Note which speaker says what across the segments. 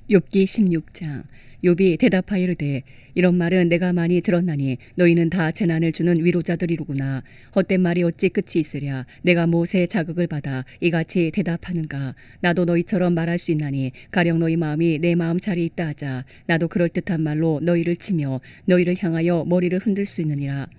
Speaker 1: 욥기 16장. 욥이 대답하여 이르되 이런 말은 내가 많이 들었나니 너희는 다 재난을 주는 위로자들이로구나. 헛된 말이 어찌 끝이 있으랴. 내가 무엇에 자극을 받아 이같이 대답하는가. 나도 너희처럼 말할 수 있나니 가령 너희 마음이 내 마음자리에 있다 하자. 나도 그럴듯한 말로 너희를 치며 너희를 향하여 머리를 흔들 수 있느니라.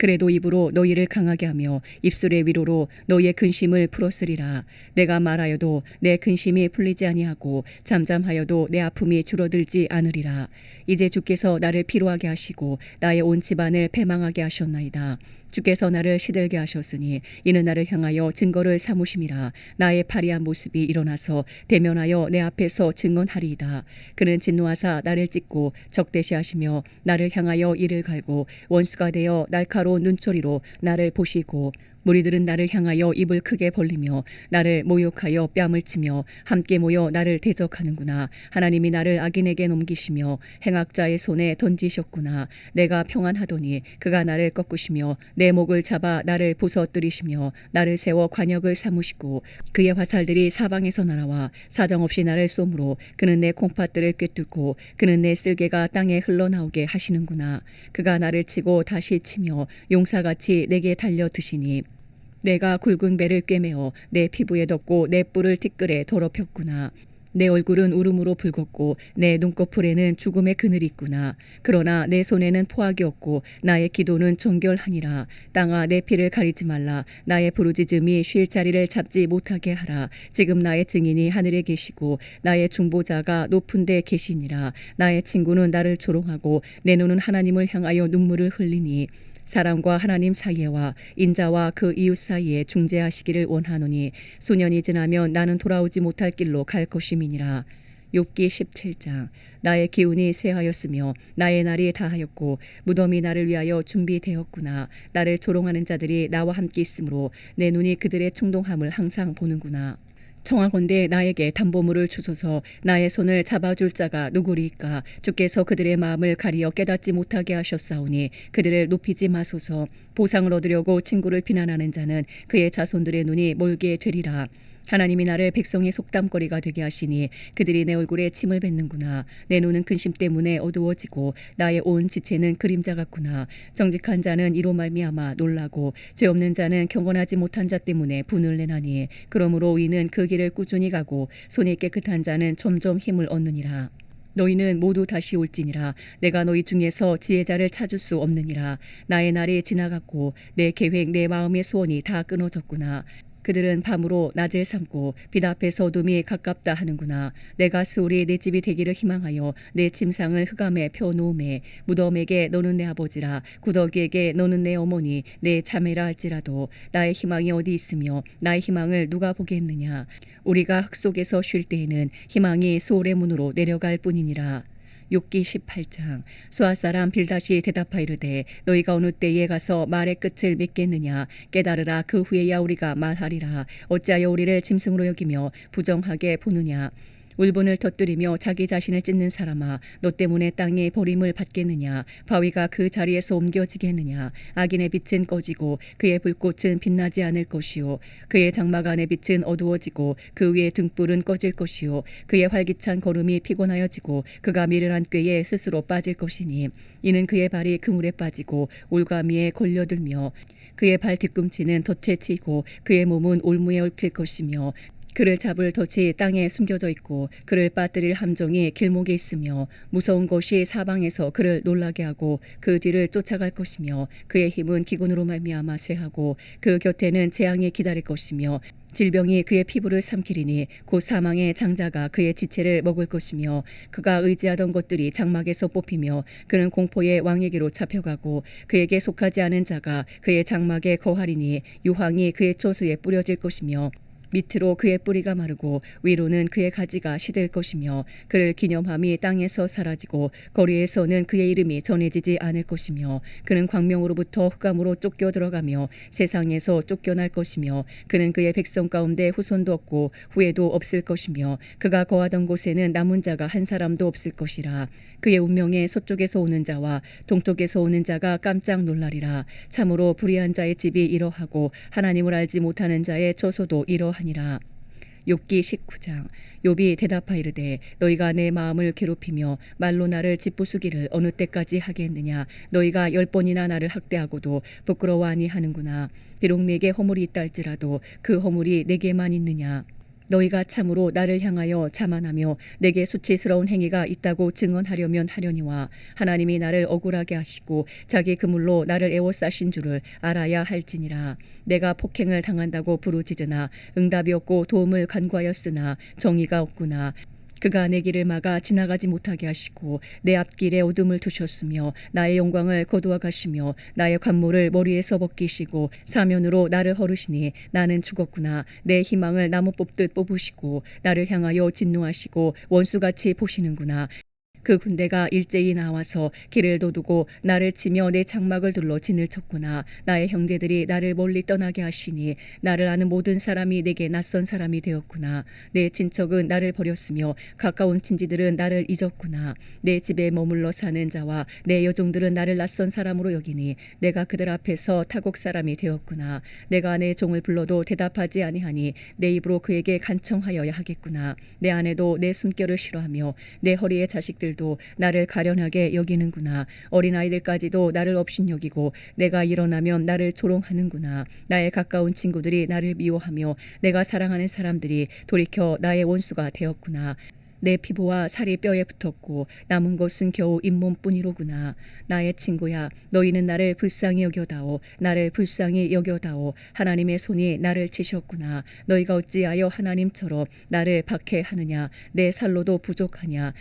Speaker 1: 그래도 입으로 너희를 강하게 하며 입술의 위로로 너희의 근심을 풀었으리라. 내가 말하여도 내 근심이 풀리지 아니하고 잠잠하여도 내 아픔이 줄어들지 않으리라. 이제 주께서 나를 피로하게 하시고 나의 온 집안을 패망하게 하셨나이다. 주께서 나를 시들게 하셨으니 이는 나를 향하여 증거를 삼으심이라. 나의 파리한 모습이 일어나서 대면하여 내 앞에서 증언하리이다. 그는 진노하사 나를 찢고 적대시하시며 나를 향하여 이를 갈고 원수가 되어 날카로운 눈초리로 나를 보시고 무리들은 나를 향하여 입을 크게 벌리며 나를 모욕하여 뺨을 치며 함께 모여 나를 대적하는구나. 하나님이 나를 악인에게 넘기시며 행악자의 손에 던지셨구나. 내가 평안하더니 그가 나를 꺾으시며 내 목을 잡아 나를 부서뜨리시며 나를 세워 관역을 삼으시고 그의 화살들이 사방에서 날아와 사정없이 나를 쏘므로 그는 내 콩팥들을 꿰뚫고 그는 내 쓸개가 땅에 흘러나오게 하시는구나. 그가 나를 치고 다시 치며 용사같이 내게 달려드시니 내가 굵은 배를 꿰매어 내 피부에 덮고 내 뿔을 티끌에 더럽혔구나. 내 얼굴은 울음으로 붉었고 내 눈꺼풀에는 죽음의 그늘이 있구나. 그러나 내 손에는 포악이 없고 나의 기도는 정결하니라. 땅아 내 피를 가리지 말라. 나의 부르짖음이 쉴 자리를 잡지 못하게 하라. 지금 나의 증인이 하늘에 계시고 나의 중보자가 높은 데 계시니라. 나의 친구는 나를 조롱하고 내 눈은 하나님을 향하여 눈물을 흘리니 사람과 하나님 사이에와 인자와 그 이웃 사이에 중재하시기를 원하노니 수년이 지나면 나는 돌아오지 못할 길로 갈 것임이니라. 욥기 17장. 나의 기운이 쇠하였으며 나의 날이 다하였고 무덤이 나를 위하여 준비되었구나. 나를 조롱하는 자들이 나와 함께 있으므로 내 눈이 그들의 충동함을 항상 보는구나. 청하건대 나에게 담보물을 주소서. 나의 손을 잡아줄 자가 누구리까. 주께서 그들의 마음을 가리어 깨닫지 못하게 하셨사오니 그들을 높이지 마소서. 보상을 얻으려고 친구를 비난하는 자는 그의 자손들의 눈이 멀게 되리라. 하나님이 나를 백성의 속담거리가 되게 하시니 그들이 내 얼굴에 침을 뱉는구나. 내 눈은 근심 때문에 어두워지고 나의 온 지체는 그림자 같구나. 정직한 자는 이로 말미암아 놀라고 죄 없는 자는 경건하지 못한 자 때문에 분을 내나니 그러므로 이는 그 길을 꾸준히 가고 손이 깨끗한 자는 점점 힘을 얻느니라. 너희는 모두 다시 올지니라. 내가 너희 중에서 지혜자를 찾을 수 없느니라. 나의 날이 지나갔고 내 계획 내 마음의 소원이 다 끊어졌구나. 그들은 밤으로 낮을 삼고 빛 앞에서 어둠이 가깝다 하는구나. 내가 스올이 내 집이 되기를 희망하여 내 침상을 흑암에 펴놓음에 무덤에게 너는 내 아버지라 구더기에게 너는 내 어머니 내 자매라 할지라도 나의 희망이 어디 있으며 나의 희망을 누가 보겠느냐. 우리가 흙 속에서 쉴 때에는 희망이 스올의 문으로 내려갈 뿐이니라. 욥기 18장. 수아 사람 빌닷이 대답하이르되 너희가 어느 때에 가서 말의 끝을 맺겠느냐. 깨달으라. 그 후에야 우리가 말하리라. 어찌하여 우리를 짐승으로 여기며 부정하게 보느냐. 울분을 터뜨리며 자기 자신을 찢는 사람아 너 때문에 땅이 버림을 받겠느냐. 바위가 그 자리에서 옮겨지겠느냐. 악인의 빛은 꺼지고 그의 불꽃은 빛나지 않을 것이요 그의 장막 안의 빛은 어두워지고 그 위의 등불은 꺼질 것이요 그의 활기찬 걸음이 피곤하여지고 그가 미련한 꾀에 스스로 빠질 것이니 이는 그의 발이 그물에 빠지고 올가미에 걸려들며 그의 발 뒤꿈치는 덫에 치이고 그의 몸은 올무에 얽힐 것이며 그를 잡을 덫이 땅에 숨겨져 있고 그를 빠뜨릴 함정이 길목에 있으며 무서운 것이 사방에서 그를 놀라게 하고 그 뒤를 쫓아갈 것이며 그의 힘은 기근으로 말미암아 쇠하고 그 곁에는 재앙이 기다릴 것이며 질병이 그의 피부를 삼키리니 곧 사망의 장자가 그의 지체를 먹을 것이며 그가 의지하던 것들이 장막에서 뽑히며 그는 공포의 왕에게로 잡혀가고 그에게 속하지 않은 자가 그의 장막에 거하리니 유황이 그의 처소에 뿌려질 것이며 밑으로 그의 뿌리가 마르고 위로는 그의 가지가 시들 것이며 그를 기념함이 땅에서 사라지고 거리에서는 그의 이름이 전해지지 않을 것이며 그는 광명으로부터 흑암으로 쫓겨 들어가며 세상에서 쫓겨날 것이며 그는 그의 백성 가운데 후손도 없고 후회도 없을 것이며 그가 거하던 곳에는 남은 자가 한 사람도 없을 것이라. 그의 운명에 서쪽에서 오는 자와 동쪽에서 오는 자가 깜짝 놀라리라. 참으로 불의한 자의 집이 이러하고 하나님을 알지 못하는 자의 처소도 이러하니라. 욥기 19장. 욥이 대답하이르되 너희가 내 마음을 괴롭히며 말로 나를 짓부수기를 어느 때까지 하겠느냐. 너희가 10번이나 나를 학대하고도 부끄러워 아니하는구나. 비록 내게 허물이 있다 할지라도 그 허물이 내게만 있느냐. 너희가 참으로 나를 향하여 자만하며 내게 수치스러운 행위가 있다고 증언하려면 하려니와 하나님이 나를 억울하게 하시고 자기 그물로 나를 에워싸신 줄을 알아야 할지니라. 내가 폭행을 당한다고 부르짖으나 응답이 없고 도움을 간구하였으나 정의가 없구나. 그가 내 길을 막아 지나가지 못하게 하시고 내 앞길에 어둠을 두셨으며 나의 영광을 거두어 가시며 나의 관모를 머리에서 벗기시고 사면으로 나를 허르시니 나는 죽었구나. 내 희망을 나무 뽑듯 뽑으시고 나를 향하여 진노하시고 원수같이 보시는구나. 그 군대가 일제히 나와서 길을 도두고 나를 치며 내 장막을 둘러 진을 쳤구나. 나의 형제들이 나를 멀리 떠나게 하시니 나를 아는 모든 사람이 내게 낯선 사람이 되었구나. 내 친척은 나를 버렸으며 가까운 친지들은 나를 잊었구나. 내 집에 머물러 사는 자와 내 여종들은 나를 낯선 사람으로 여기니 내가 그들 앞에서 타국 사람이 되었구나. 내가 내 종을 불러도 대답하지 아니하니 내 입으로 그에게 간청하여야 하겠구나. 내 아내도 내 숨결을 싫어하며 내 허리의 자식들 도 나를 가련하게 여기는구나. 어린아이들까지도 나를 업신여기고 내가 일어나면 나를 조롱하는구나. 나의 가까운 친구들이 나를 미워하며 내가 사랑하는 사람들이 돌이켜 나의 원수가 되었구나. 내 피부와 살이 뼈에 붙었고 남은 것은 겨우 잇몸뿐이로구나. 나의 친구야, 너희는 나를 불쌍히 여겨다오. 나를 불쌍히 여겨다오. 하나님의 손이 나를 치셨구나. 너희가 어찌하여 하나님처럼 나를 박해하느냐. 내 살로도 부족하냐.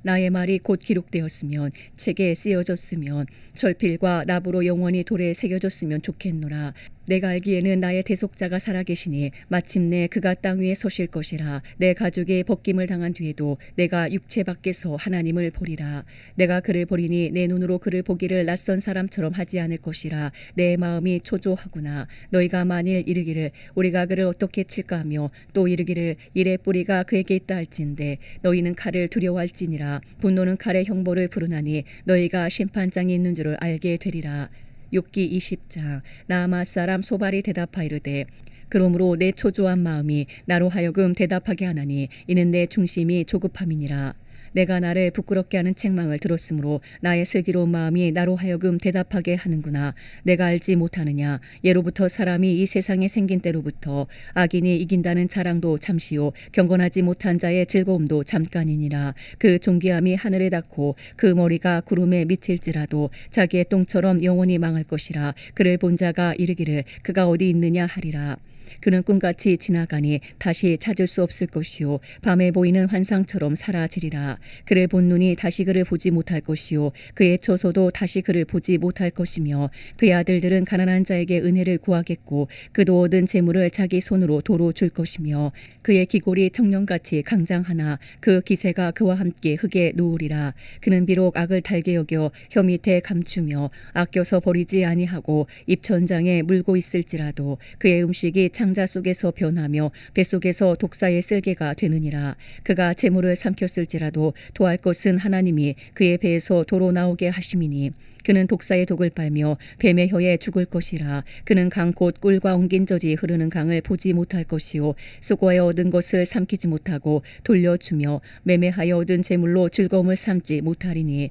Speaker 1: 나의 말이 곧 기록되었으면 책에 쓰여졌으면 철필과 납으로 영원히 돌에 새겨졌으면 좋겠노라. 내가 알기에는 나의 대속자가 살아계시니 마침내 그가 땅 위에 서실 것이라. 내 가족이 벗김을 당한 뒤에도 내가 육체 밖에서 하나님을 보리라. 내가 그를 보리니 내 눈으로 그를 보기를 낯선 사람처럼 하지 않을 것이라. 내 마음이 초조하구나. 너희가 만일 이르기를 우리가 그를 어떻게 칠까 하며 또 이르기를 이래 뿌리가 그에게 있다 할진대 너희는 칼을 두려워할지니라. 분노는 칼의 형벌을 부르나니 너희가 심판장이 있는 줄을 알게 되리라. 욥기 20장. 나아맛 사람 소발이 대답하이르되 그러므로 내 초조한 마음이 나로 하여금 대답하게 하나니 이는 내 중심이 조급함이니라. 내가 나를 부끄럽게 하는 책망을 들었으므로 나의 슬기로운 마음이 나로 하여금 대답하게 하는구나. 내가 알지 못하느냐. 예로부터 사람이 이 세상에 생긴 때로부터 악인이 이긴다는 자랑도 잠시요 경건하지 못한 자의 즐거움도 잠깐이니라. 그 존귀함이 하늘에 닿고 그 머리가 구름에 미칠지라도 자기의 똥처럼 영원히 망할 것이라. 그를 본 자가 이르기를 그가 어디 있느냐 하리라. 그는 꿈같이 지나가니 다시 찾을 수 없을 것이요 밤에 보이는 환상처럼 사라지리라. 그를 본 눈이 다시 그를 보지 못할 것이요 그의 처소도 다시 그를 보지 못할 것이며 그의 아들들은 가난한 자에게 은혜를 구하겠고 그도 얻은 재물을 자기 손으로 도로 줄 것이며 그의 기골이 청년같이 강장하나 그 기세가 그와 함께 흙에 누우리라. 그는 비록 악을 달게 여겨 혀 밑에 감추며 아껴서 버리지 아니하고 입천장에 물고 있을지라도 그의 음식이 창자 속에서 변하며 뱃속에서 독사의 쓸개가 되느니라. 그가 재물을 삼켰을지라도 도할 것은 하나님이 그의 배에서 도로 나오게 하심이니 그는 독사의 독을 빨며 뱀의 혀에 죽을 것이라. 그는 강 곧 꿀과 엉긴 젖이 흐르는 강을 보지 못할 것이요 수고하여 얻은 것을 삼키지 못하고 돌려주며 매매하여 얻은 재물로 즐거움을 삼지 못하리니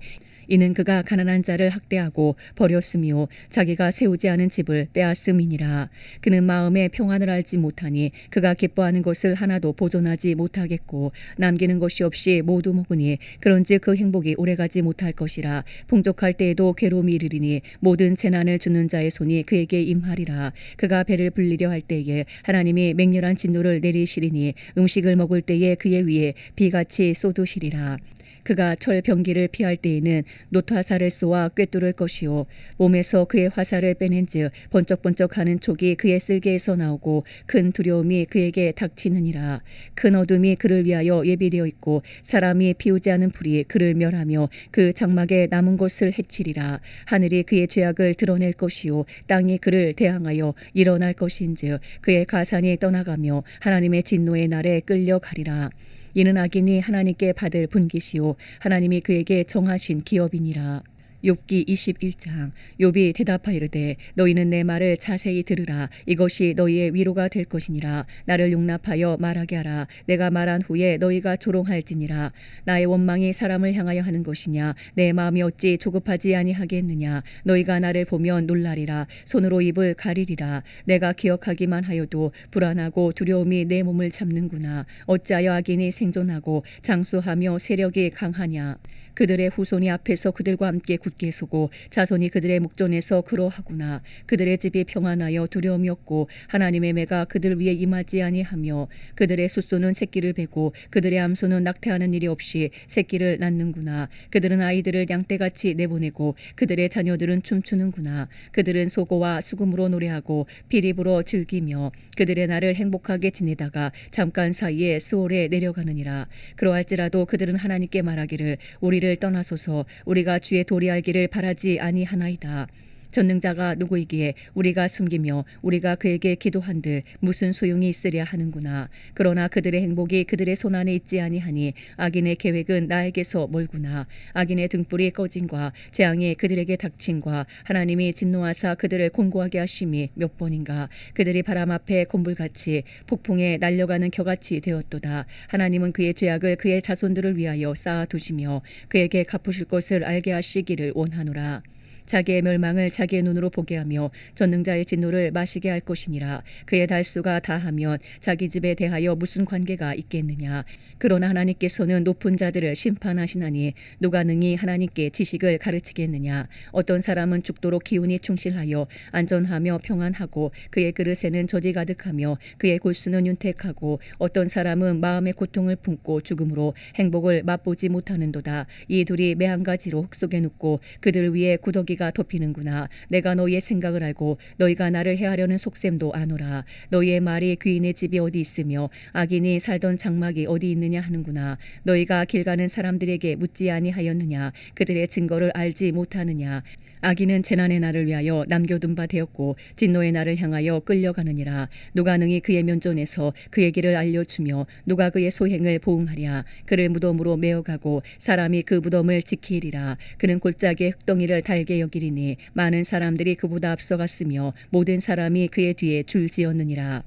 Speaker 1: 이는 그가 가난한 자를 학대하고 버렸으며 자기가 세우지 않은 집을 빼앗음이니라. 그는 마음의 평안을 알지 못하니 그가 기뻐하는 것을 하나도 보존하지 못하겠고 남기는 것이 없이 모두 먹으니 그런즉 그 행복이 오래가지 못할 것이라. 풍족할 때에도 괴로움이 이르리니 모든 재난을 주는 자의 손이 그에게 임하리라. 그가 배를 불리려 할 때에 하나님이 맹렬한 진노를 내리시리니 음식을 먹을 때에 그의 위에 비같이 쏟으시리라. 그가 철 병기를 피할 때에는 노타사를 쏘아 꿰뚫을 것이요 몸에서 그의 화살을 빼낸즉 번쩍번쩍하는 촉이 그의 쓸개에서 나오고 큰 두려움이 그에게 닥치느니라. 큰 어둠이 그를 위하여 예비되어 있고 사람이 피우지 않은 불이 그를 멸하며 그 장막에 남은 것을 해치리라. 하늘이 그의 죄악을 드러낼 것이요 땅이 그를 대항하여 일어날 것인즉 그의 가산이 떠나가며 하나님의 진노의 날에 끌려가리라. 이는 악인이 하나님께 받을 분깃이요 하나님이 그에게 정하신 기업이니라. 욥기 21장. 욥이 대답하이르되 너희는 내 말을 자세히 들으라. 이것이 너희의 위로가 될 것이니라. 나를 용납하여 말하게 하라. 내가 말한 후에 너희가 조롱할지니라. 나의 원망이 사람을 향하여 하는 것이냐. 내 마음이 어찌 조급하지 아니하겠느냐. 너희가 나를 보면 놀라리라. 손으로 입을 가리리라. 내가 기억하기만 하여도 불안하고 두려움이 내 몸을 잡는구나. 어찌하여 악인이 생존하고 장수하며 세력이 강하냐. 그들의 후손이 앞에서 그들과 함께 굳게 서고 자손이 그들의 목전에서 그러하구나. 그들의 집이 평안하여 두려움이 없고 하나님의 매가 그들 위에 임하지 아니하며 그들의 숫소는 새끼를 베고 그들의 암소는 낙태하는 일이 없이 새끼를 낳는구나. 그들은 아이들을 양떼같이 내보내고 그들의 자녀들은 춤추는구나. 그들은 소고와 수금으로 노래하고 피리 불어 즐기며 그들의 날을 행복하게 지내다가 잠깐 사이에 스올에 내려가느니라. 그러할지라도 그들은 하나님께 말하기를 우리를 떠나소서. 우리가 주의 도리 알기를 바라지 아니하나이다. 전능자가 누구이기에 우리가 숨기며 우리가 그에게 기도한들 무슨 소용이 있으랴 하는구나. 그러나 그들의 행복이 그들의 손안에 있지 아니하니 악인의 계획은 나에게서 멀구나. 악인의 등불이 꺼짐과 재앙이 그들에게 닥침과 하나님이 진노하사 그들을 곤고하게 하심이 몇 번인가. 그들이 바람 앞에 곤불같이 폭풍에 날려가는 겨같이 되었도다. 하나님은 그의 죄악을 그의 자손들을 위하여 쌓아두시며 그에게 갚으실 것을 알게 하시기를 원하노라. 자기의 멸망을 자기의 눈으로 보게 하며 전능자의 진노를 마시게 할 것이니라. 그의 달수가 다하면 자기 집에 대하여 무슨 관계가 있겠느냐. 그러나 하나님께서는 높은 자들을 심판하시나니 누가 능히 하나님께 지식을 가르치겠느냐. 어떤 사람은 죽도록 기운이 충실하여 안전하며 평안하고 그의 그릇에는 젖이 가득하며 그의 골수는 윤택하고 어떤 사람은 마음의 고통을 품고 죽음으로 행복을 맛보지 못하는도다. 이 둘이 매 한 가지로 흙 속에 눕고 그들 위에 구더기가 덮이는구나. 내가 너희의 생각을 알고 너희가 나를 해하려는 속셈도 아노라. 너희의 말이 귀인의 집이 어디 있으며 악인이 살던 장막이 어디 있느냐 하는구나. 너희가 길 가는 사람들에게 묻지 아니하였느냐. 그들의 증거를 알지 못하느냐. 악인은 재난의 날을 위하여 남겨둔 바 되었고 진노의 날을 향하여 끌려가느니라. 누가 능히 그의 면전에서 그의 길을 알려주며 누가 그의 소행을 보응하랴. 그를 무덤으로 메어가고 사람이 그 무덤을 지키리라. 그는 골짜기의 흙덩이를 달게 여기리니 많은 사람들이 그보다 앞서갔으며 모든 사람이 그의 뒤에 줄지었느니라.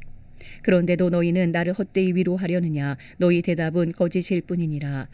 Speaker 1: 그런데도 너희는 나를 헛되이 위로하려느냐. 너희 대답은 거짓일 뿐이니라.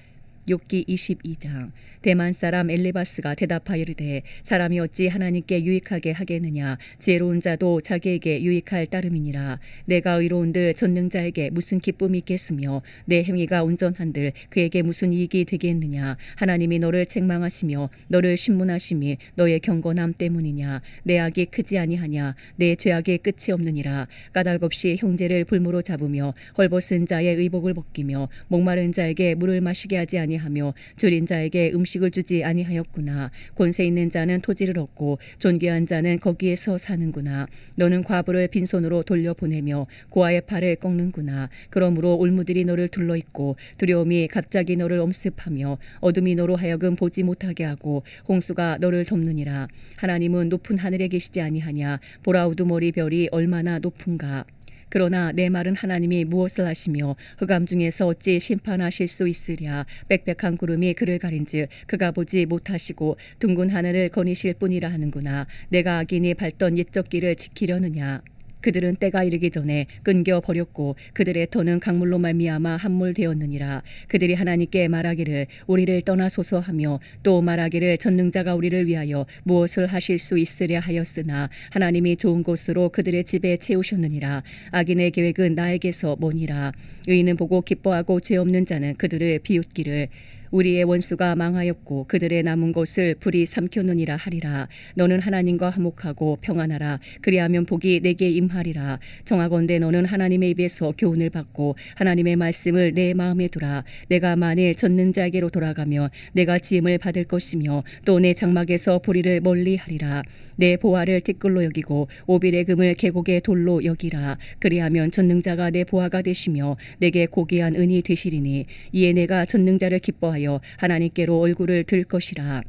Speaker 1: 욥기 22장. 대만 사람 엘리바스가 대답하이르되 사람이 어찌 하나님께 유익하게 하겠느냐. 지혜로운 자도 자기에게 유익할 따름이니라. 내가 의로운들 전능자에게 무슨 기쁨이 있겠으며 내 행위가 온전한들 그에게 무슨 이익이 되겠느냐. 하나님이 너를 책망하시며 너를 신문하심이 너의 경건함 때문이냐. 내 악이 크지 아니하냐. 내 죄악의 끝이 없느니라. 까닭없이 형제를 불모로 잡으며 헐벗은 자의 의복을 벗기며 목마른 자에게 물을 마시게 하지 아니하며 줄인 자에게 음식을 주지 아니하였구나. 권세 있는 자는 토지를 얻고 존귀한 자는 거기에서 사는구나. 너는 과부를 빈손으로 돌려보내며 고아의 팔을 꺾는구나. 그러므로 올무들이 너를 둘러있고 두려움이 갑자기 너를 엄습하며 어둠이 너로 하여금 보지 못하게 하고 홍수가 너를 덮느니라. 하나님은 높은 하늘에 계시지 아니하냐. 보라 우두머리 별이 얼마나 높은가. 그러나 내 말은 하나님이 무엇을 하시며 흑암 중에서 어찌 심판하실 수 있으랴. 빽빽한 구름이 그를 가린즉 그가 보지 못하시고 둥근 하늘을 거니실 뿐이라 하는구나. 내가 악인이 밟던 옛적 길을 지키려느냐. 그들은 때가 이르기 전에 끊겨 버렸고 그들의 터는 강물로 말미암아 함몰되었느니라. 그들이 하나님께 말하기를 우리를 떠나소서 하며 또 말하기를 전능자가 우리를 위하여 무엇을 하실 수 있으랴 하였으나 하나님이 좋은 곳으로 그들의 집에 채우셨느니라. 악인의 계획은 나에게서 머니라. 의인은 보고 기뻐하고 죄 없는 자는 그들을 비웃기를 우리의 원수가 망하였고 그들의 남은 것을 불이 삼켰느니라 하리라. 너는 하나님과 화목하고 평안하라. 그리하면 복이 내게 임하리라. 정하건대 너는 하나님의 입에서 교훈을 받고 하나님의 말씀을 내 마음에 두라. 내가 만일 전능자에게로 돌아가며 내가 지음을 받을 것이며 또 내 장막에서 불의를 멀리하리라. 내 보화를 티끌로 여기고 오빌의 금을 계곡의 돌로 여기라. 그리하면 전능자가 내 보화가 되시며 내게 고귀한 은이 되시리니 이에 내가 전능자를 기뻐하여 하나님께로 얼굴을 들 것이라.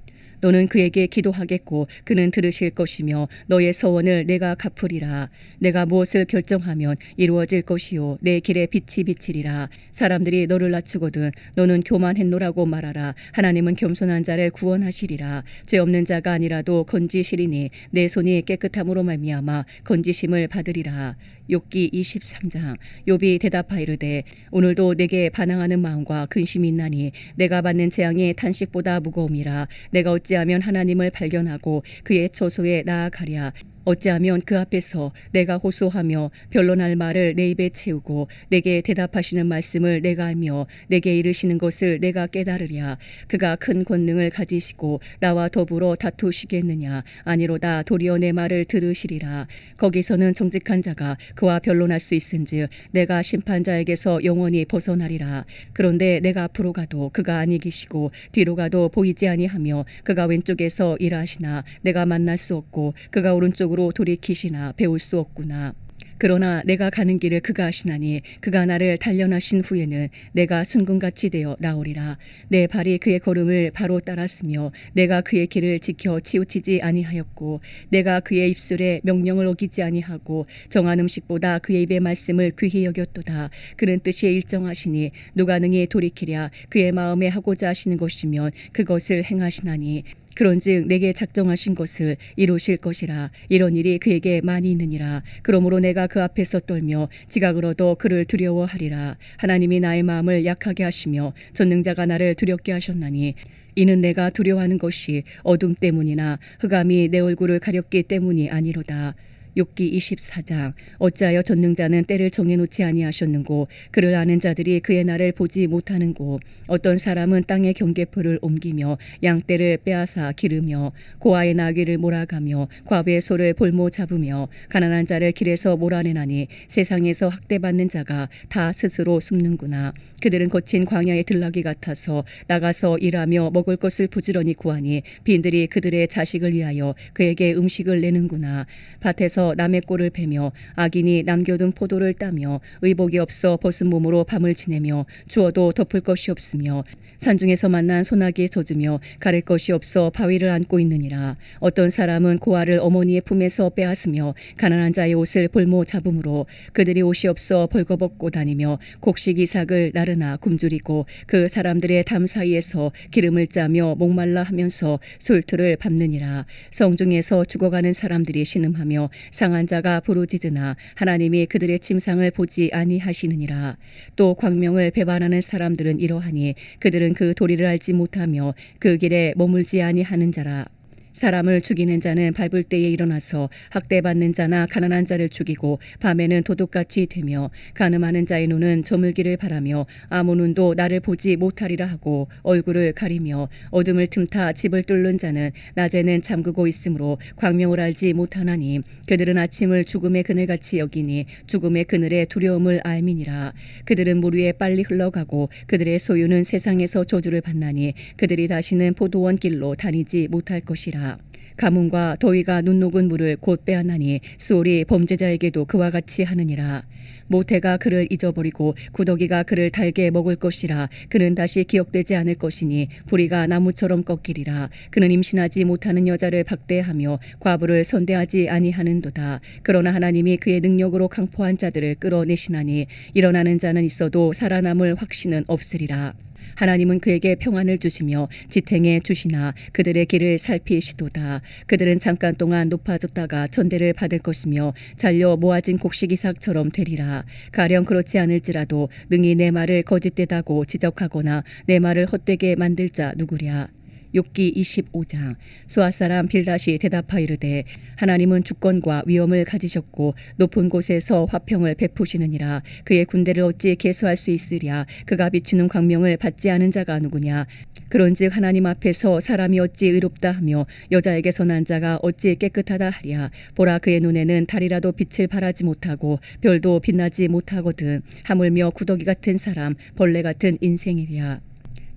Speaker 1: 너는 그에게 기도하겠고 그는 들으실 것이며 너의 서원을 내가 갚으리라. 내가 무엇을 결정하면 이루어질 것이요 내 길에 빛이 비치리라. 사람들이 너를 낮추거든 너는 교만했노라고 말하라. 하나님은 겸손한 자를 구원하시리라. 죄 없는 자가 아니라도 건지시리니 내 손이 깨끗함으로 말미암아 건지심을 받으리라. 욥기 23장. 욥이 대답하이르되 오늘도 내게 반항하는 마음과 근심이 있나니 내가 받는 재앙이 탄식보다 무거움이라. 내가 어찌하면 하나님을 발견하고 그의 처소에 나아가랴. 어찌하면 그 앞에서 내가 호소하며 변론할 말을 내 입에 채우고 내게 대답하시는 말씀을 내가 알며 내게 이르시는 것을 내가 깨달으랴. 그가 큰 권능을 가지시고 나와 더불어 다투시겠느냐. 아니로다. 도리어 내 말을 들으시리라. 거기서는 정직한 자가 그와 변론할 수 있은즉 내가 심판자에게서 영원히 벗어나리라. 그런데 내가 앞으로 가도 그가 아니 계시고 뒤로 가도 보이지 아니하며 그가 왼쪽에서 일하시나 내가 만날 수 없고 그가 오른쪽으로 돌이키시나 배울 수 없구나. 그러나 내가 가는 길을 그가 아시나니 그가 나를 단련하신 후에는 내가 순금같이 되어 나오리라. 내 발이 그의 걸음을 바로 따랐으며 내가 그의 길을 지켜 치우치지 아니하였고 내가 그의 입술에 명령을 어기지 아니하고 정한 음식보다 그의 입의 말씀을 귀히 여겼도다. 그는 뜻이 일정하시니 누가 능히 돌이키랴. 그의 마음에 하고자 하시는 것이면 그것을 행하시나니 그런즉 내게 작정하신 것을 이루실 것이라. 이런 일이 그에게 많이 있느니라. 그러므로 내가 그 앞에서 떨며 지각을 얻어 그를 두려워하리라. 하나님이 나의 마음을 약하게 하시며 전능자가 나를 두렵게 하셨나니 이는 내가 두려워하는 것이 어둠 때문이나 흑암이 내 얼굴을 가렸기 때문이 아니로다. 욥기 24장. 어찌하여 전능자는 때를 정해놓지 아니하셨는고 그를 아는 자들이 그의 날을 보지 못하는고 어떤 사람은 땅의 경계표를 옮기며 양떼를 빼앗아 기르며 고아의 나귀를 몰아가며 과부의 소를 볼모 잡으며 가난한 자를 길에서 몰아내나니 세상에서 학대받는 자가 다 스스로 숨는구나. 그들은 거친 광야의 들나귀 같아서 나가서 일하며 먹을 것을 부지런히 구하니 빈들이 그들의 자식을 위하여 그에게 음식을 내는구나. 밭에서 남의 꼴을 베며 악인이 남겨둔 포도를 따며 의복이 없어 벗은 몸으로 밤을 지내며 주어도 덮을 것이 없으며 산중에서 만난 소나기에 젖으며 가릴 것이 없어 바위를 안고 있느니라. 어떤 사람은 고아를 어머니의 품에서 빼앗으며 가난한 자의 옷을 볼모 잡음으로 그들이 옷이 없어 벌거벗고 다니며 곡식 이삭을 나르나 굶주리고 그 사람들의 담 사이에서 기름을 짜며 목말라 하면서 술투를 밟느니라. 성중에서 죽어가는 사람들이 신음하며 상한 자가 부르짖으나 하나님이 그들의 침상을 보지 아니하시느니라. 또 광명을 배반하는 사람들은 이러하니 그들은 그 도리를 알지 못하며 그 길에 머물지 아니하는 자라. 사람을 죽이는 자는 밟을 때에 일어나서 학대받는 자나 가난한 자를 죽이고 밤에는 도둑같이 되며 간음하는 자의 눈은 저물기를 바라며 아무 눈도 나를 보지 못하리라 하고 얼굴을 가리며 어둠을 틈타 집을 뚫는 자는 낮에는 잠그고 있으므로 광명을 알지 못하나니 그들은 아침을 죽음의 그늘같이 여기니 죽음의 그늘의 두려움을 알미니라. 그들은 물 위에 빨리 흘러가고 그들의 소유는 세상에서 저주를 받나니 그들이 다시는 포도원 길로 다니지 못할 것이라. 가뭄과 더위가 눈 녹은 물을 곧 빼앗나니 수올이 범죄자에게도 그와 같이 하느니라. 모태가 그를 잊어버리고 구더기가 그를 달게 먹을 것이라. 그는 다시 기억되지 않을 것이니 부리가 나무처럼 꺾이리라. 그는 임신하지 못하는 여자를 박대하며 과부를 선대하지 아니하는도다. 그러나 하나님이 그의 능력으로 강포한 자들을 끌어내시나니 일어나는 자는 있어도 살아남을 확신은 없으리라. 하나님은 그에게 평안을 주시며 지탱해 주시나 그들의 길을 살피시도다. 그들은 잠깐 동안 높아졌다가 천대를 받을 것이며 잘려 모아진 곡식 이삭처럼 되리라. 가령 그렇지 않을지라도 능히 내 말을 거짓되다고 지적하거나 내 말을 헛되게 만들 자 누구랴. 욥기 25장. 수아 사람 빌닷이 대답하이르되 하나님은 주권과 위엄을 가지셨고 높은 곳에서 화평을 베푸시느니라. 그의 군대를 어찌 계수할 수 있으랴. 그가 비추는 광명을 받지 않은 자가 누구냐. 그런즉 하나님 앞에서 사람이 어찌 의롭다 하며 여자에게서 난 자가 어찌 깨끗하다 하랴. 보라, 그의 눈에는 달이라도 빛을 발하지 못하고 별도 빛나지 못하거든. 하물며 구더기 같은 사람, 벌레 같은 인생이랴.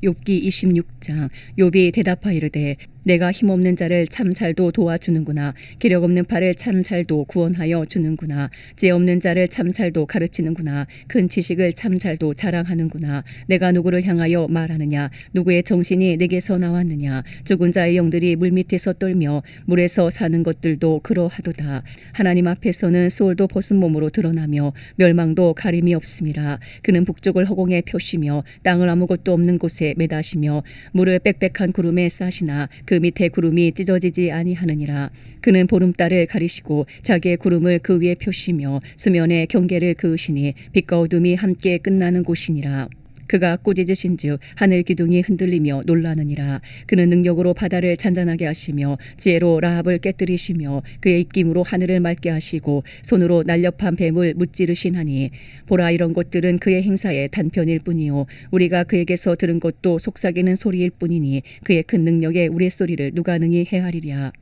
Speaker 1: 욥기 26장. 욥이 대답하이르되 내가 힘없는 자를 참 잘도 도와주는구나. 기력 없는 팔을 참 잘도 구원하여 주는구나. 지혜 없는 자를 참 잘도 가르치는구나. 큰 지식을 참 잘도 자랑하는구나. 내가 누구를 향하여 말하느냐. 누구의 정신이 내게서 나왔느냐. 죽은 자의 영들이 물밑에서 떨며 물에서 사는 것들도 그러하도다. 하나님 앞에서는 수월도 벗은 몸으로 드러나며 멸망도 가림이 없음이라. 그는 북쪽을 허공에 펴시며 땅을 아무것도 없는 곳에 매다시며 물을 빽빽한 구름에 싸시나 그 밑에 구름이 찢어지지 아니하느니라. 그는 보름달을 가리시고 자기의 구름을 그 위에 펴시며 수면에 경계를 그으시니 빛과 어둠이 함께 끝나는 곳이니라. 그가 꾸짖으신즉 하늘 기둥이 흔들리며 놀라느니라. 그는 능력으로 바다를 잔잔하게 하시며 지혜로 라합을 깨뜨리시며 그의 입김으로 하늘을 맑게 하시고 손으로 날렵한 뱀을 무찌르시나니 보라, 이런 것들은 그의 행사의 단편일 뿐이요 우리가 그에게서 들은 것도 속삭이는 소리일 뿐이니 그의 큰 능력에 우리의 소리를 누가 능히 헤아리랴.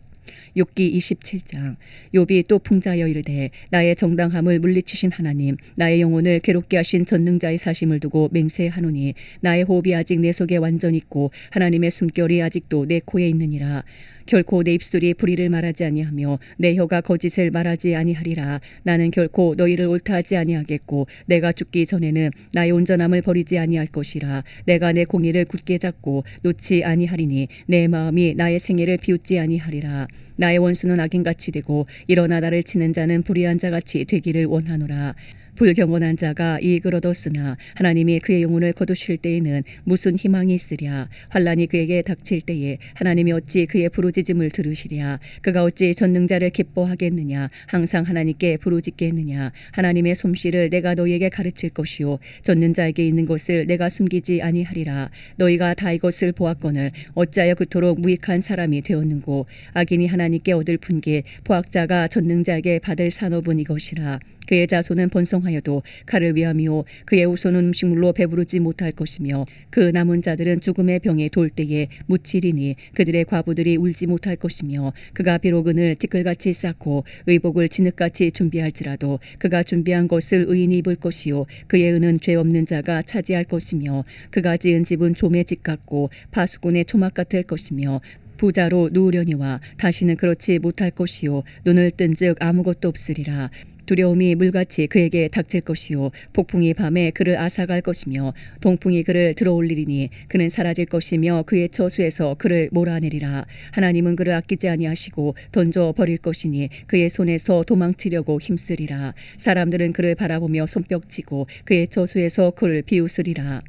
Speaker 1: 욥기 27장. 욥이 또 풍자하여 이르되 나의 정당함을 물리치신 하나님, 나의 영혼을 괴롭게 하신 전능자의 사심을 두고 맹세하노니 나의 호흡이 아직 내 속에 완전 있고 하나님의 숨결이 아직도 내 코에 있느니라. 결코 내 입술이 불의를 말하지 아니하며 내 혀가 거짓을 말하지 아니하리라. 나는 결코 너희를 옳다하지 아니하겠고 내가 죽기 전에는 나의 온전함을 버리지 아니할 것이라. 내가 내 공의를 굳게 잡고 놓지 아니하리니 내 마음이 나의 생애를 비웃지 아니하리라. 나의 원수는 악인같이 되고 일어나 나를 치는 자는 불의한 자같이 되기를 원하노라. 불경건한 자가 이익을 얻었으나 하나님이 그의 영혼을 거두실 때에는 무슨 희망이 있으랴. 환난이 그에게 닥칠 때에 하나님이 어찌 그의 부르짖음을 들으시랴. 그가 어찌 전능자를 기뻐하겠느냐. 항상 하나님께 부르짖겠느냐. 하나님의 솜씨를 내가 너희에게 가르칠 것이요 전능자에게 있는 것을 내가 숨기지 아니하리라. 너희가 다 이것을 보았거늘 어찌하여 그토록 무익한 사람이 되었는고. 악인이 하나님께 얻을 분길 포학자가 전능자에게 받을 산업은 이것이라. 그의 자손은 번성하여도 칼을 위함이요 그의 후손은 음식물로 배부르지 못할 것이며 그 남은 자들은 죽음의 병에 돌 때에 묻히리니 그들의 과부들이 울지 못할 것이며 그가 비록 은을 티끌같이 쌓고 의복을 진흙같이 준비할지라도 그가 준비한 것을 의인이 입을 것이요 그의 은은 죄 없는 자가 차지할 것이며 그가 지은 집은 좀의 집 같고 파수꾼의 초막 같을 것이며 부자로 누우려니와 다시는 그렇지 못할 것이요 눈을 뜬즉 아무것도 없으리라. 두려움이 물같이 그에게 닥칠 것이요 폭풍이 밤에 그를 앗아갈 것이며 동풍이 그를 들어올리리니 그는 사라질 것이며 그의 처수에서 그를 몰아내리라. 하나님은 그를 아끼지 아니하시고 던져 버릴 것이니 그의 손에서 도망치려고 힘쓰리라. 사람들은 그를 바라보며 손뼉치고 그의 처수에서 그를 비웃으리라.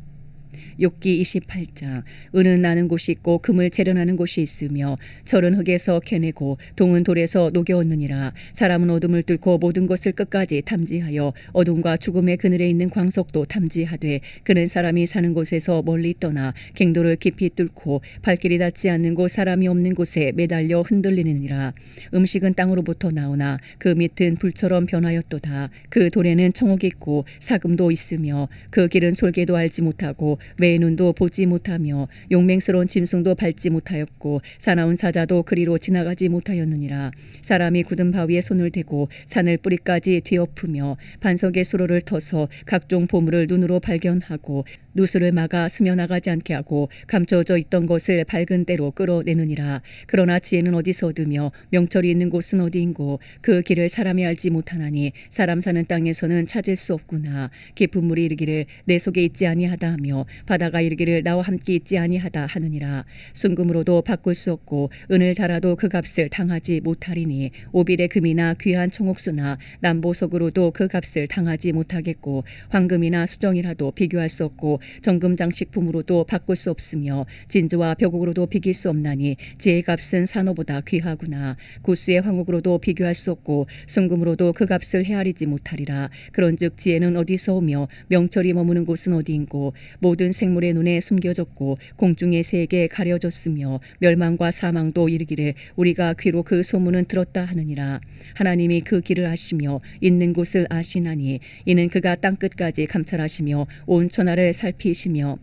Speaker 1: 욥기 28장. 은은 나는 곳이 있고 금을 재련하는 곳이 있으며 철은 흙에서 캐내고 동은 돌에서 녹여од느니라. 사람은 어둠을 뚫고 모든 것을 끝까지 탐지하여 어둠과 죽음의 그늘에 있는 광석도 탐지하되 그는 사람이 사는 곳에서 멀리 떠나 갱도를 깊이 뚫고 발길이 닿지 않는 곳 사람이 없는 곳에 매달려 흔들리느니라. 음식은 땅으로부터 나오나 그 밑은 불처럼 변하였도다. 그 돌에는 청옥이 있고 사금도 있으며 그 길은 솔개도 알지 못하고 외의 눈도 보지 못하며 용맹스러운 짐승도 밟지 못하였고 사나운 사자도 그리로 지나가지 못하였느니라. 사람이 굳은 바위에 손을 대고 산을 뿌리까지 뒤엎으며 반석의 수로를 터서 각종 보물을 눈으로 발견하고 누수를 막아 스며나가지 않게 하고 감춰져 있던 것을 밝은 때로 끌어내느니라. 그러나 지혜는 어디서 얻으며 명철이 있는 곳은 어디인고. 그 길을 사람이 알지 못하나니 사람 사는 땅에서는 찾을 수 없구나. 깊은 물이 이르기를 내 속에 있지 아니하다 하며 바다가 이르기를 나와 함께 있지 아니하다 하느니라. 순금으로도 바꿀 수 없고 은을 달아도 그 값을 당하지 못하리니 오빌의 금이나 귀한 청옥수나 남보석으로도 그 값을 당하지 못하겠고 황금이나 수정이라도 비교할 수 없고 정금 장식품으로도 바꿀 수 없으며 진주와 벽옥으로도 비길 수 없나니 지혜의 값은 산호보다 귀하구나. 구수의 황옥으로도 비교할 수 없고 순금으로도 그 값을 헤아리지 못하리라. 그런즉 지혜는 어디서 오며 명철이 머무는 곳은 어디인고. 모든 생물의 눈에 숨겨졌고 공중의 새에게 가려졌으며 멸망과 사망도 이르기를 우리가 귀로 그 소문은 들었다 하느니라. 하나님이 그 길을 아시며 있는 곳을 아시나니 이는 그가 땅끝까지 감찰하시며 온 천하를 살피시며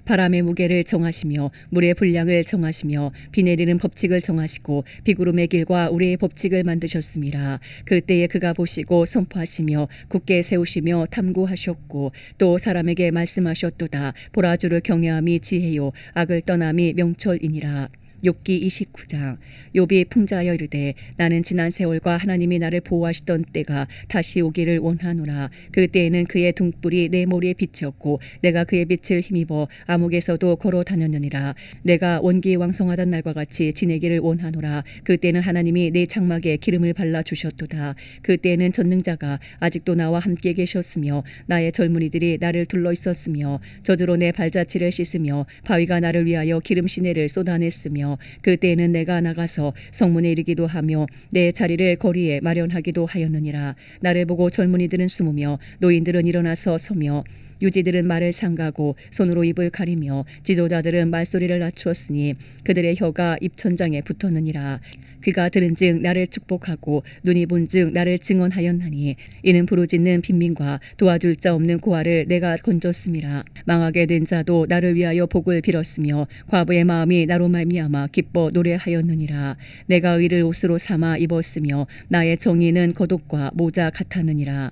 Speaker 1: 바람의 무게를 정하시며 물의 분량을 정하시며 비 내리는 법칙을 정하시고 비구름의 길과 우리의 법칙을 만드셨습니다. 그때에 그가 보시고 선포하시며 굳게 세우시며 탐구하셨고 또 사람에게 말씀하셨도다. 보라, 주를 경외함이 지혜요 악을 떠남이 명철이니라. 욥기 29장. 욥이 풍자하여 이르되 나는 지난 세월과 하나님이 나를 보호하시던 때가 다시 오기를 원하노라. 그 때에는 그의 등불이 내 머리에 빛이었고 내가 그의 빛을 힘입어 암흑에서도 걸어 다녔느니라. 내가 원기 왕성하던 날과 같이 지내기를 원하노라. 그 때는 하나님이 내 장막에 기름을 발라 주셨도다. 그 때에는 전능자가 아직도 나와 함께 계셨으며 나의 젊은이들이 나를 둘러 있었으며 저주로 내 발자취를 씻으며 바위가 나를 위하여 기름 시내를 쏟아냈으며 그때에는 내가 나가서 성문에 이르기도 하며 내 자리를 거리에 마련하기도 하였느니라. 나를 보고 젊은이들은 숨으며 노인들은 일어나서 서며 유지들은 말을 삼가고 손으로 입을 가리며 지도자들은 말소리를 낮추었으니 그들의 혀가 입천장에 붙었느니라. 귀가 들은즉 나를 축복하고 눈이 본즉 나를 증언하였나니 이는 부르짖는 빈민과 도와줄 자 없는 고아를 내가 건졌음이라. 망하게 된 자도 나를 위하여 복을 빌었으며 과부의 마음이 나로 말미암아 기뻐 노래하였느니라. 내가 의를 옷으로 삼아 입었으며 나의 정의는 겉옷과 모자 같았느니라.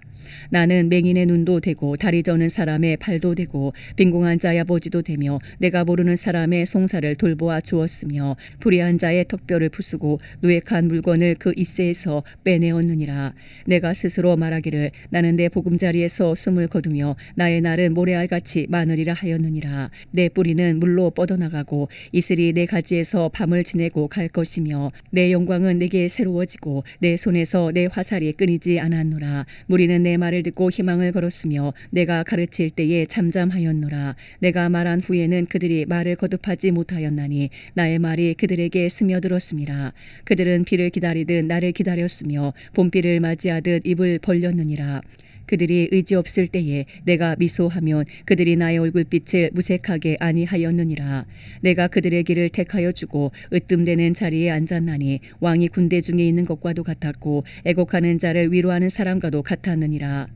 Speaker 1: 나는 맹인의 눈도 되고 다리 저는 사람의 팔도 되고 빈궁한 자의 아버지도 되며 내가 모르는 사람의 송사를 돌보아 주었으며 불의한 자의 턱뼈를 부수고 누액한 물건을 그 이새에서 빼내었느니라. 내가 스스로 말하기를 나는 내 보금자리에서 숨을 거두며 나의 날은 모래알같이 많으리라 하였느니라. 내 뿌리는 물로 뻗어나가고 이슬이 내 가지에서 밤을 지내고 갈 것이며 내 영광은 내게 새로워지고 내 손에서 내 화살이 끊이지 않았노라. 무리는 내 말을 듣고 희망을 걸었으며 내가 가르칠 때에 잠잠하였노라. 내가 말한 후에는 그들이 말을 거듭하지 못하였나니 나의 말이 그들에게 스며들었음이라. 그들은 비를 기다리듯 나를 기다렸으며 봄비를 맞이하듯 입을 벌렸느니라. 그들이 의지 없을 때에 내가 미소하면 그들이 나의 얼굴빛을 무색하게 아니하였느니라. 내가 그들의 길을 택하여 주고 으뜸되는 자리에 앉았나니 왕이 군대 중에 있는 것과도 같았고 애곡하는 자를 위로하는 사람과도 같았느니라.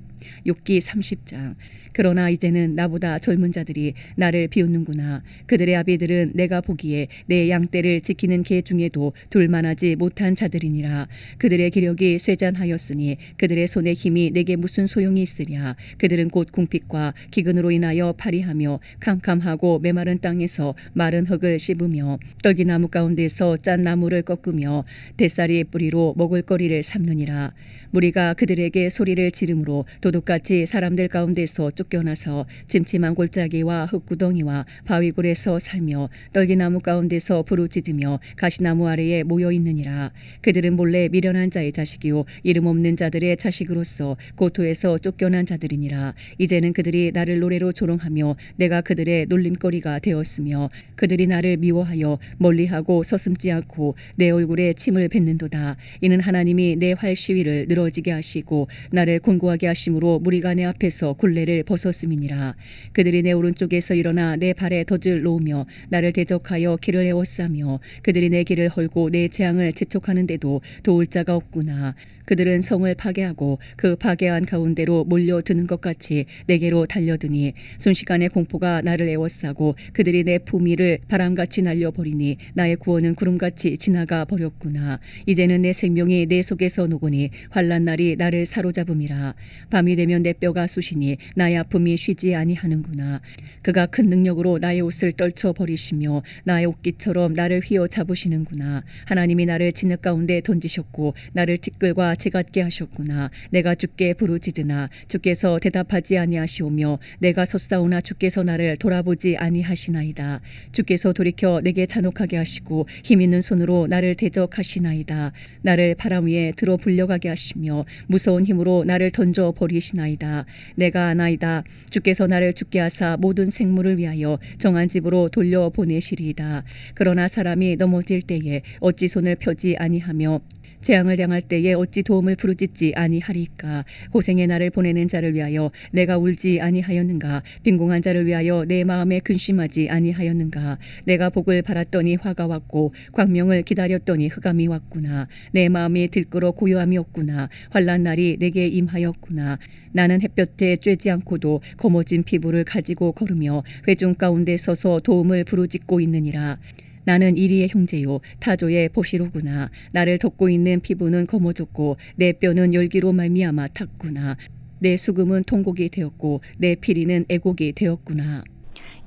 Speaker 1: 욥기 30장. 그러나 이제는 나보다 젊은 자들이 나를 비웃는구나. 그들의 아비들은 내가 보기에 내 양떼를 지키는 개 중에도 둘만하지 못한 자들이니라. 그들의 기력이 쇠잔하였으니 그들의 손의 힘이 내게 무슨 소용이 있으랴. 그들은 곧 궁핍과 기근으로 인하여 파리하며 캄캄하고 메마른 땅에서 마른 흙을 씹으며 떨기나무 가운데서 짠 나무를 꺾으며 뱃살이 뿌리로 먹을거리를 삼느니라. 무리가 그들에게 소리를 지르므로 도둑같이 사람들 가운데서 쫓겨나서 침침한 골짜기와 흙구덩이와 바위굴에서 살며 떨기나무 가운데서 부르짖으며 가시나무 아래에 모여 있느니라. 그들은 몰래 미련한 자의 자식이요 이름 없는 자들의 자식으로서 고토에서 쫓겨난 자들이니라. 이제는 그들이 나를 노래로 조롱하며 내가 그들의 놀림거리가 되었으며 그들이 나를 미워하여 멀리하고 서슴지 않고 내 얼굴에 침을 뱉는도다. 이는 하나님이 내 활 시위를 늘어지게 하시고 나를 곤고하게 하심으로 무리가 내 앞에서 굴레를 벗었음이니라. 그들이 내 오른쪽에서 일어나 내 발에 덫을 놓으며 나를 대적하여 길을 에워싸며 그들이 내 길을 헐고 내 재앙을 재촉하는데도 도울 자가 없구나. 그들은 성을 파괴하고 그 파괴한 가운데로 몰려드는 것 같이 내게로 달려드니 순식간에 공포가 나를 에워싸고 그들이 내 품위를 바람같이 날려버리니 나의 구원은 구름같이 지나가 버렸구나. 이제는 내 생명이 내 속에서 녹으니 환난 날이 나를 사로잡음이라. 밤이 되면 내 뼈가 쑤시니 나의 아픔이 쉬지 아니하는구나. 그가 큰 능력으로 나의 옷을 떨쳐버리시며 나의 옷깃처럼 나를 휘어잡으시는구나. 하나님이 나를 진흙 가운데 던지셨고 나를 티끌과 채같게 하셨구나. 내가 주께 부르짖으나 주께서 대답하지 아니하시오며 내가 섰사오나 주께서 나를 돌아보지 아니하시나이다. 주께서 돌이켜 내게 잔혹하게 하시고 힘있는 손으로 나를 대적하시나이다. 나를 바람 위에 들어 불려가게 하시며 무서운 힘으로 나를 던져 버리시나이다. 내가 아나이다. 주께서 나를 죽게 하사 모든 생물을 위하여 정한 집으로 돌려보내시리이다. 그러나 사람이 넘어질 때에 어찌 손을 펴지 아니하며 재앙을 당할 때에 어찌 도움을 부르짖지 아니하리까. 고생의 날을 보내는 자를 위하여 내가 울지 아니하였는가. 빈궁한 자를 위하여 내 마음에 근심하지 아니하였는가. 내가 복을 바랐더니 화가 왔고 광명을 기다렸더니 흑암이 왔구나. 내 마음이 들끓어 고요함이 없구나. 환난 날이 내게 임하였구나. 나는 햇볕에 쬐지 않고도 거머진 피부를 가지고 걸으며 회중 가운데 서서 도움을 부르짖고 있느니라. 나는 이리의 형제요 타조의 보시로구나. 나를 덮고 있는 피부는 거머졌고 내 뼈는 열기로 말미암아 탔구나. 내 수금은 통곡이 되었고 내 피리는 애곡이 되었구나.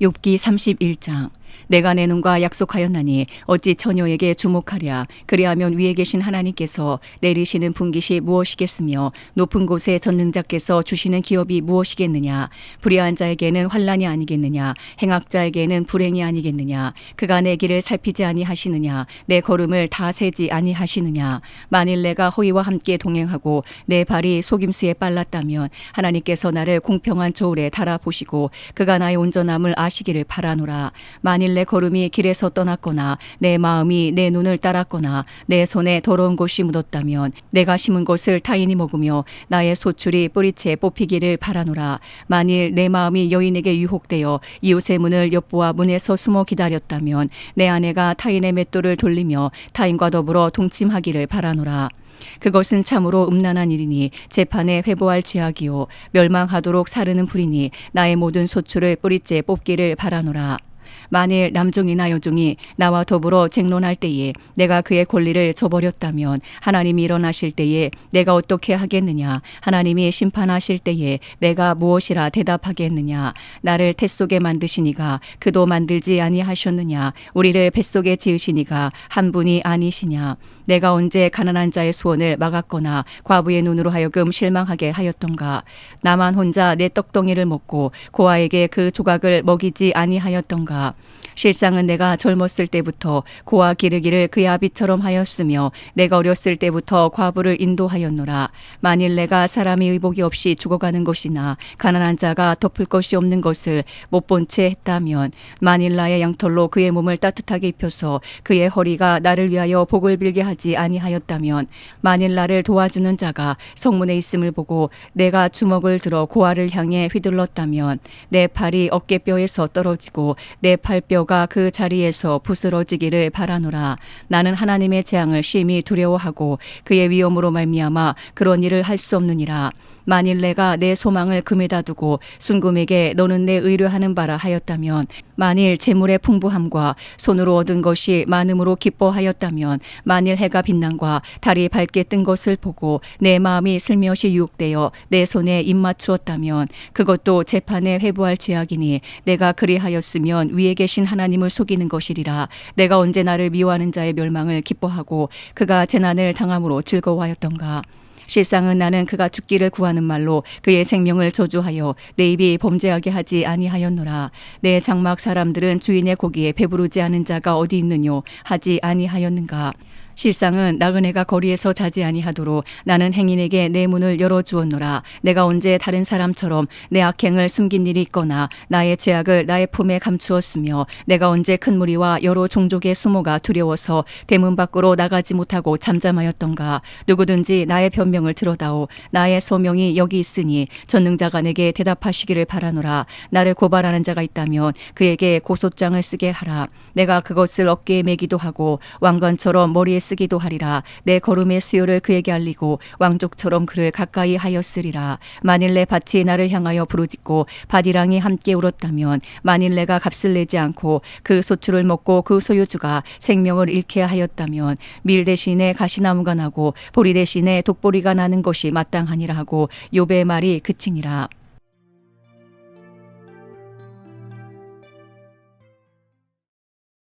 Speaker 1: 욥기 31장. 내가 내 눈과 약속하였나니 어찌 처녀에게 주목하랴. 그리하면 위에 계신 하나님께서 내리시는 분깃이 무엇이겠으며 높은 곳에 전능자께서 주시는 기업이 무엇이겠느냐. 불의한 자에게는 환난이 아니겠느냐. 행악자에게는 불행이 아니겠느냐. 그가 내 길을 살피지 아니하시느냐. 내 걸음을 다 세지 아니하시느냐. 만일 내가 허위와 함께 동행하고 내 발이 속임수에 빨랐다면 하나님께서 나를 공평한 저울에 달아보시고 그가 나의 온전함을 아시기를 바라노라. 만일 내 걸음이 길에서 떠났거나 내 마음이 내 눈을 따랐거나 내 손에 더러운 것이 묻었다면 내가 심은 것을 타인이 먹으며 나의 소출이 뿌리채 뽑히기를 바라노라. 만일 내 마음이 여인에게 유혹되어 이웃의 문을 엿보아 문에서 숨어 기다렸다면 내 아내가 타인의 맷돌을 돌리며 타인과 더불어 동침하기를 바라노라. 그것은 참으로 음란한 일이니 재판에 회부할 죄악이요 멸망하도록 사르는 불이니 나의 모든 소출을 뿌리째 뽑기를 바라노라. 만일 남종이나 여종이 나와 더불어 쟁론할 때에 내가 그의 권리를 저버렸다면 하나님이 일어나실 때에 내가 어떻게 하겠느냐. 하나님이 심판하실 때에 내가 무엇이라 대답하겠느냐. 나를 태 속에 만드시니가 그도 만들지 아니하셨느냐. 우리를 뱃속에 지으시니가 한 분이 아니시냐. 내가 언제 가난한 자의 소원을 막았거나 과부의 눈으로 하여금 실망하게 하였던가. 나만 혼자 내 떡덩이를 먹고 고아에게 그 조각을 먹이지 아니하였던가. 실상은 내가 젊었을 때부터 고아 기르기를 그의 아비처럼 하였으며 내가 어렸을 때부터 과부를 인도하였노라. 만일 내가 사람이 의복이 없이 죽어가는 것이나 가난한 자가 덮을 것이 없는 것을 못 본 채 했다면 만일 나의 양털로 그의 몸을 따뜻하게 입혀서 그의 허리가 나를 위하여 복을 빌게 하지 아니하였다면 만일 나를 도와주는 자가 성문에 있음을 보고 내가 주먹을 들어 고아를 향해 휘둘렀다면 내 팔이 어깨뼈에서 떨어지고 내 팔뼈가 그 자리에서 부스러지기를 바라노라. 나는 하나님의 재앙을 심히 두려워하고 그의 위엄으로 말미암아 그런 일을 할 수 없느니라. 만일 내가 내 소망을 금에다 두고 순금에게 너는 내 의뢰하는 바라 하였다면 만일 재물의 풍부함과 손으로 얻은 것이 많음으로 기뻐하였다면 만일 해가 빛남과 달이 밝게 뜬 것을 보고 내 마음이 슬며시 유혹되어 내 손에 입맞추었다면 그것도 재판에 회부할 죄악이니 내가 그리하였으면 위에 계신 하나님을 속이는 것이리라. 내가 언제 나를 미워하는 자의 멸망을 기뻐하고 그가 재난을 당함으로 즐거워하였던가. 실상은 나는 그가 죽기를 구하는 말로 그의 생명을 저주하여 내 입이 범죄하게 하지 아니하였노라. 내 장막 사람들은 주인의 고기에 배부르지 않은 자가 어디 있느뇨 하지 아니하였는가. 실상은 나그네가 거리에서 자지 아니하도록 나는 행인에게 내 문을 열어주었노라. 내가 언제 다른 사람처럼 내 악행을 숨긴 일이 있거나 나의 죄악을 나의 품에 감추었으며 내가 언제 큰 무리와 여러 종족의 수모가 두려워서 대문 밖으로 나가지 못하고 잠잠하였던가. 누구든지 나의 변명을 들어다오. 나의 소명이 여기 있으니 전능자가 내게 대답하시기를 바라노라. 나를 고발하는 자가 있다면 그에게 고소장을 쓰게 하라. 내가 그것을 어깨에 매기도 하고 왕관처럼 머리에 쓰기도 하리라. 내 걸음의 수요를 그에게 알리고 왕족처럼 그를 가까이 하였으리라. 만일 내 밭이 나를 향하여 부르짖고 밭이랑이 함께 울었다면 만일 내가 값을 내지 않고 그 소출을 먹고 그 소유주가 생명을 잃게 하였다면 밀 대신에 가시나무가 나고 보리 대신에 독보리가 나는 것이 마땅하니라 하고 욥의 말이 그치니라.